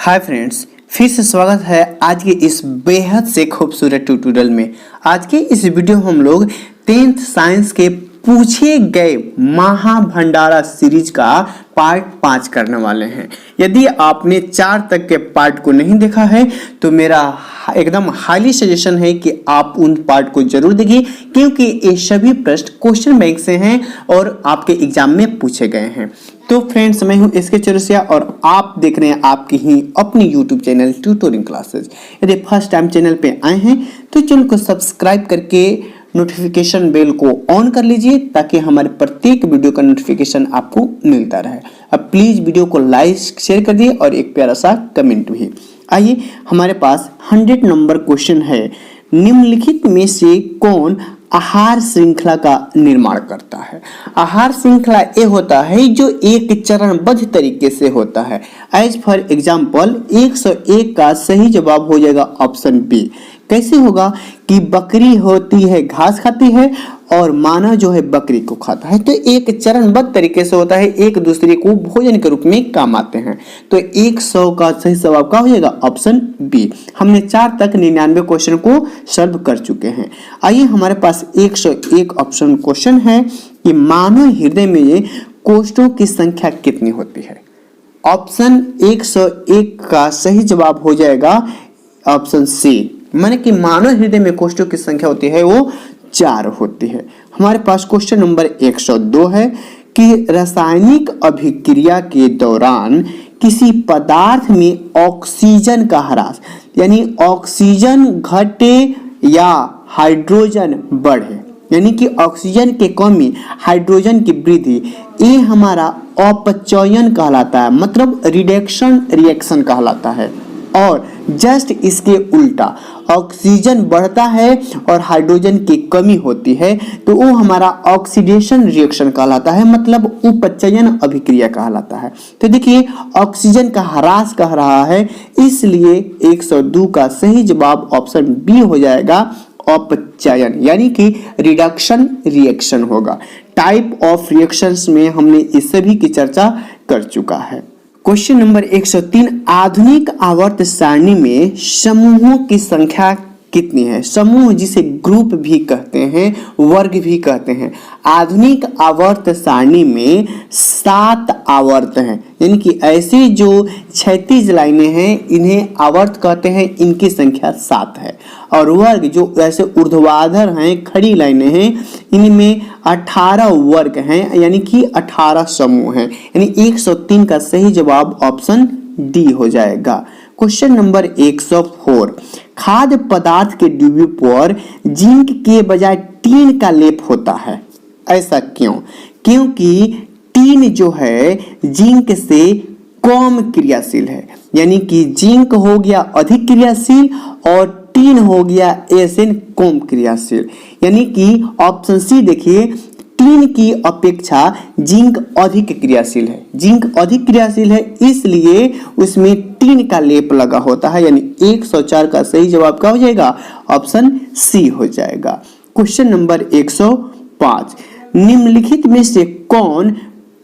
Hi friends, फिर से स्वागत है आज के इस बेहद से खूबसूरत ट्यूटोरियल में। आज के इस वीडियो हम लोग 10th साइंस के पूछे गए महाभंडारा सीरीज का पार्ट 5 करने वाले हैं। यदि आपने 4 तक के पार्ट को नहीं देखा है तो मेरा एकदम हाईली सजेशन है कि आप उन पार्ट को जरूर देखिए, क्योंकि ये सभी प्रश्न क्वेश्चन बैंक से हैं और आपके एग्जाम में पूछे गए हैं। तो फ्रेंड्स, मैं हूं एसके चौरसिया और आप देख रहे हैं आपकी ही अपनी यूट्यूब चैनल ट्यूटोरिंग क्लासेस। यदि फर्स्ट टाइम चैनल पे आए हैं तो चैनल को सब्सक्राइब करके नोटिफिकेशन बेल को ऑन कर लीजिए ताकि हमारे प्रत्येक वीडियो का नोटिफिकेशन आपको मिलता रहे। अब प्लीज वीडियो को लाइक शेयर कर दिए और एक प्यारा सा कमेंट भी। आइए, हमारे पास 100 नंबर क्वेश्चन है। निम्नलिखित में से कौन आहार श्रृंखला का निर्माण करता है? आहार श्रृंखला ये होता है जो एक चरणबद्ध तरीके से होता है। एज फॉर एग्जाम्पल 101 का सही जवाब हो जाएगा ऑप्शन बी। कैसे होगा कि बकरी होती है घास खाती है और मानव जो है बकरी को खाता है, तो एक चरणबद्ध तरीके से होता है, एक दूसरे को भोजन के रूप में काम आते हैं। तो 100 का सही जवाब क्या हो जाएगा? Option B. हमने 4 तक 99 क्वेश्चन को सॉल्व कर चुके हैं। आइए, हमारे पास 101 ऑप्शन क्वेश्चन है कि मानव हृदय में कोष्ठों की संख्या कितनी होती है? ऑप्शन 101 का सही जवाब हो जाएगा ऑप्शन सी, माने कि मानव हृदय में कोष्ठों की संख्या होती है वो 4 होती है। हमारे पास क्वेश्चन नंबर 102 है कि रासायनिक अभिक्रिया के दौरान किसी पदार्थ में ऑक्सीजन का ह्रास, यानी ऑक्सीजन घटे या हाइड्रोजन बढ़े, यानी कि ऑक्सीजन की कमी हाइड्रोजन की वृद्धि, ये हमारा अपचयन कहलाता है, मतलब रिडक्शन रिएक्शन कहलाता है। और जस्ट इसके उल्टा ऑक्सीजन बढ़ता है और हाइड्रोजन की कमी होती है तो वो हमारा ऑक्सीडेशन रिएक्शन कहलाता है, मतलब उपचयन अभिक्रिया कहलाता है। तो देखिए, ऑक्सीजन का ह्रास कह रहा है, इसलिए 102 का सही जवाब ऑप्शन बी हो जाएगा अपचयन, यानी कि रिडक्शन रिएक्शन होगा। टाइप ऑफ रिएक्शंस में हमने इस सभी की चर्चा कर चुका है। क्वेश्चन नंबर 103, आधुनिक आवर्त सारणी में समूहों की संख्या कितनी है? समूह जिसे ग्रुप भी कहते हैं, वर्ग भी कहते हैं। आधुनिक आवर्त सारणी में 7 आवर्त हैं, यानी कि ऐसी जो क्षैतिज लाइनें हैं इन्हें आवर्त कहते हैं, इनकी संख्या 7 है। और वर्ग जो ऐसे ऊर्ध्वाधर हैं, खड़ी लाइनें हैं, इनमें 18 वर्ग हैं, यानी कि 18 समूह हैं। यानी 103 का सही जवाब ऑप्शन डी हो जाएगा। क्वेश्चन नंबर 104, खाद्य पदार्थ के डिब्बे पर जिंक के बजाय टीन का लेप होता है, ऐसा क्यों? क्योंकि टीन जो है जिंक से कम क्रियाशील है, यानी कि जिंक हो गया अधिक क्रियाशील और टीन हो गया एसएन कम क्रियाशील, यानी कि ऑप्शन सी देखिए, टीन की अपेक्षा जिंक अधिक क्रियाशील है। जिंक अधिक क्रियाशील है, इसलिए उसमें टीन का लेप लगा होता है, यानी 104 का सही जवाब क्या हो जाएगा? ऑप्शन सी हो जाएगा। क्वेश्चन नंबर 105, निम्नलिखित में से कौन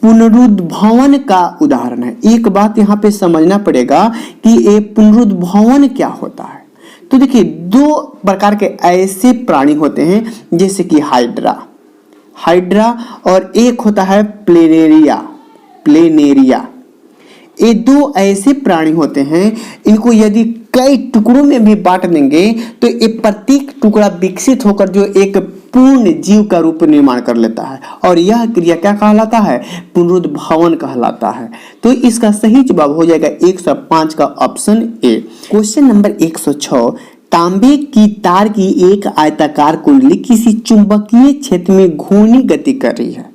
पुनरुद्भवन का उदाहरण है? एक बात यहाँ पे समझना पड़ेगा कि ये पुनरुद्भवन क्या होता है। तो देखिए, 2 प्रकार के ऐसे प्राणी होते हैं, जैसे कि हाइड्रा और एक होता है प्लेनेरिया। ये 2 ऐसे प्राणी होते हैं, इनको यदि कई टुकड़ों में भी बांट देंगे तो ये प्रत्येक टुकड़ा विकसित होकर जो एक पूर्ण जीव का रूप निर्माण कर लेता है, और यह क्रिया क्या कहलाता है? पुनरुद्भवन कहलाता है। तो इसका सही जवाब हो जाएगा 105 का ऑप्शन ए। क्वेश्चन नंबर 106, तांबे की तार की एक आयताकार कुंडली किसी चुंबकीय क्षेत्र में घूर्णी गति कर रही है।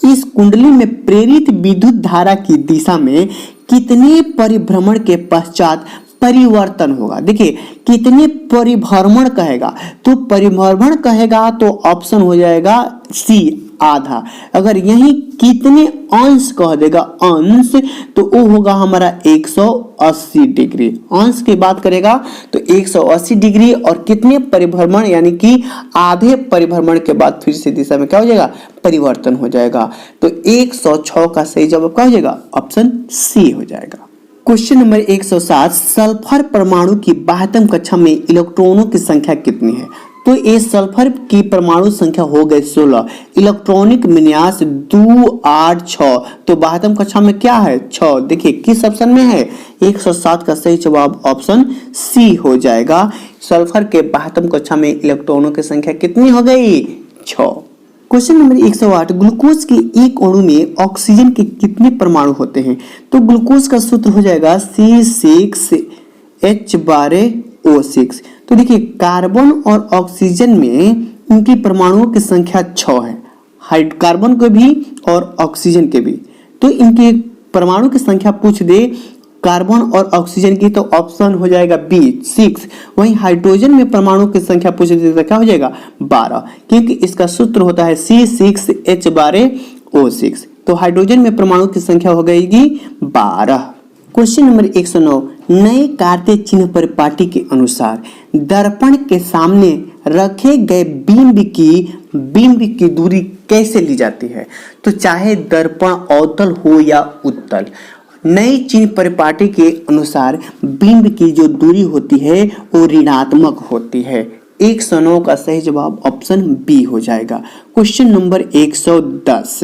इस कुंडली में प्रेरित विद्युत धारा की दिशा में कितने परिभ्रमण के पश्चात परिवर्तन होगा? देखिए, कितने परिभ्रमण कहेगा, तो परिभ्रमण कहेगा तो ऑप्शन हो जाएगा सी, आधा। अगर यही कितने अंश कह देगा, अंश, तो वो होगा हमारा 180 डिग्री। अंश की बात करेगा तो 180 डिग्री, और कितने परिभ्रमण, यानी कि आधे परिभ्रमण के बाद फिर से दिशा में क्या हो जाएगा? परिवर्तन हो जाएगा। तो 106 का सही जवाब क्या हो जाएगा? ऑप्शन सी हो जाएगा। क्वेश्चन नंबर 107, सल्फर परमाणु की 72 कक्षा में इलेक्ट्रॉनों की संख्या कितनी है? तो ये सल्फर की परमाणु संख्या हो गई 16, इलेक्ट्रॉनिक विन्यास 2 8 6, तो 72 कक्षा में क्या है 6। देखिए किस ऑप्शन में है, 107 का सही जवाब ऑप्शन सी हो जाएगा। सल्फर के 72 कक्षा में इलेक्ट्रॉनों की संख्या कितनी हो गई 6। क्वेश्चन नंबर 108, ग्लूकोज के एक अणु में ऑक्सीजन के कितने परमाणु होते हैं? तो ग्लूकोज का सूत्र हो जाएगा C6H12O6। तो देखिए कार्बन और ऑक्सीजन में इनकी परमाणुओं की संख्या 6 है, कार्बन के भी और ऑक्सीजन के भी। तो इनके परमाणु की संख्या पूछ दे कार्बन और ऑक्सीजन की, तो ऑप्शन हो जाएगा बी 6। वहीं हाइड्रोजन में परमाणु की संख्या पूछ दे तो क्या हो जाएगा 12, क्योंकि इसका सूत्र होता है C6H12O6। तो हाइड्रोजन में परमाणु की संख्या हो गई 12। क्वेश्चन नंबर 109, नए कार्तीय चिन्ह परिपाटी के अनुसार दर्पण के सामने रखे गए बिंब की दूरी कैसे ली जाती है? तो चाहे दर्पण अवतल हो या उत्तल, नई चिन्ह परिपाटी के अनुसार बिंब की जो दूरी होती है वो ऋणात्मक होती है। 109 का सही जवाब ऑप्शन बी हो जाएगा। क्वेश्चन नंबर 110,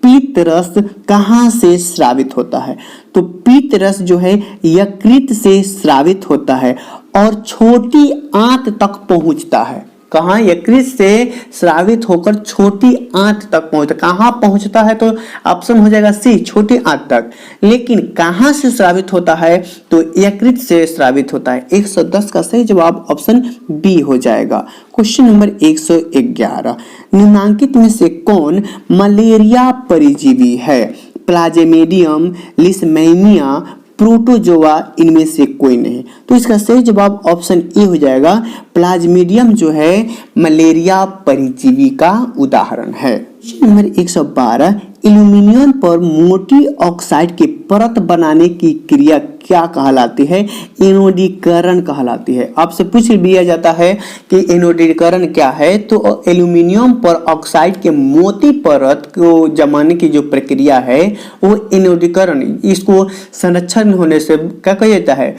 पीत रस कहाँ से स्रावित होता है? तो पीत रस जो है यकृत से स्रावित होता है और छोटी आंत तक पहुंचता है। कहाँ? यकृत से स्रावित होकर छोटी आंत तक पहुंचता। कहाँ पहुंचता है? तो ऑप्शन हो जाएगा सी छोटी आंत तक। लेकिन कहाँ से स्रावित होता है? तो यकृत से स्रावित होता है। 110 का सही जवाब ऑप्शन बी हो जाएगा। क्वेश्चन नंबर 111, निम्नांकित में से कौन मलेरिया परिजीवी है? प्लाज्मोडियम, लिशमैनिया, प्रोटोजोआ, इनमें से कोई नहीं। तो इसका सही जवाब ऑप्शन ए हो जाएगा। प्लाज्मोडियम जो है मलेरिया परजीवी का उदाहरण है। नंबर 112, एल्यूमिनियम पर मोटी ऑक्साइड की परत बनाने की क्रिया क्या कहलाती है? एनोडीकरण कहलाती है। आपसे पूछ लिया जाता है कि एनोडीकरण क्या है, तो एल्यूमिनियम पर ऑक्साइड के मोटी परत को जमाने की जो प्रक्रिया है वो एनोडीकरण, इसको संरक्षण होने से क्या कहा जाता है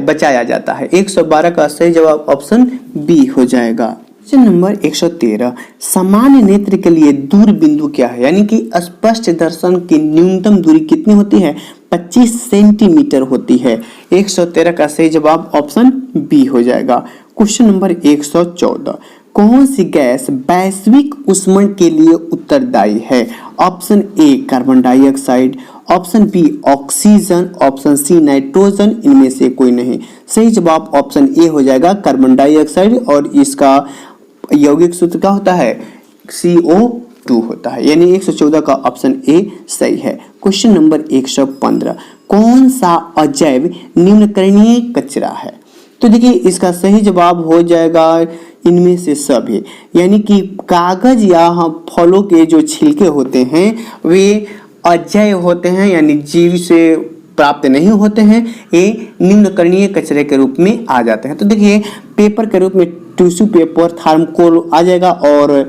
बचाया जाता है। 112 का सही जवाब ऑप्शन बी हो जाएगा। क्वेश्चन नंबर 113, सामान्य नेत्र के लिए दूर बिंदु क्या है? यानी कि स्पष्ट दर्शन की न्यूनतम दूरी कितनी होती है? 25 सेंटीमीटर होती है। 113 का सही जवाब ऑप्शन बी हो जाएगा। क्वेश्चन नंबर 114, कौन सी गैस वैश्विक ऊष्मन के लिए उत्तरदायी है? Option A carbon dioxide, option B oxygen, option C nitrogen, इनमें से कोई नहीं। सही जवाब ऑप्शन ए हो जाएगा कार्बन डाइऑक्साइड, और इसका यौगिक सूत्र क्या होता है? CO2 होता है। यानी 114 का ऑप्शन ए सही है। क्वेश्चन नंबर 115, कौन सा अजैव निम्नकरणीय कचरा है? तो देखिए इसका सही जवाब हो जाएगा इनमें से सभी। यानी कि कागज या फलों के जो छिलके होते हैं वे अजैव होते हैं, यानी जीव से प्राप्त नहीं होते हैं, ये निम्नकरणीय कचरे के रूप में आ जाते हैं। तो देखिए पेपर के रूप में टिश्यू पेपर, थर्मोकोल आ जाएगा, और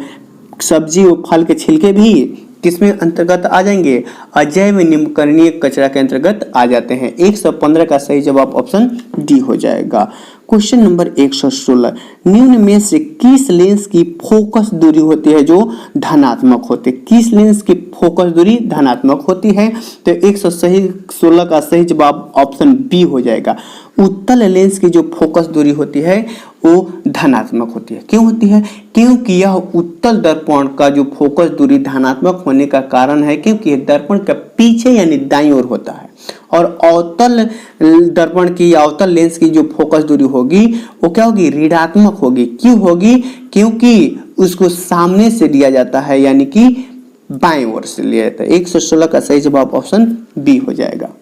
सब्जी और फल के छिलके भी किसमें अंतर्गत आ जाएंगे? अजैव निम्नकरणीय कचरा के अंतर्गत आ जाते हैं। 115 का सही जवाब ऑप्शन डी हो जाएगा। क्वेश्चन नंबर 116, निम्न में से किस लेंस की फोकस दूरी होती है जो धनात्मक होती है? किस लेंस की फोकस दूरी धनात्मक होती है? तो 116 का सही जवाब ऑप्शन बी हो जाएगा। उत्तल लेंस की जो फोकस दूरी होती है वो धनात्मक होती है। क्यों होती है? क्योंकि यह उत्तल दर्पण का जो फोकस दूरी धनात्मक होने का कारण है क्योंकि यह दर्पण का पीछे यानी दाईं ओर होता है, और अवतल दर्पण की या अवतल लेंस की जो फोकस दूरी होगी वो क्या होगी? ऋणात्मक होगी। क्यों होगी? क्योंकि उसको सामने से लिया जाता है, यानी कि बाएं ओर से लिया जाता है। 116 का सही जवाब ऑप्शन बी हो जाएगा।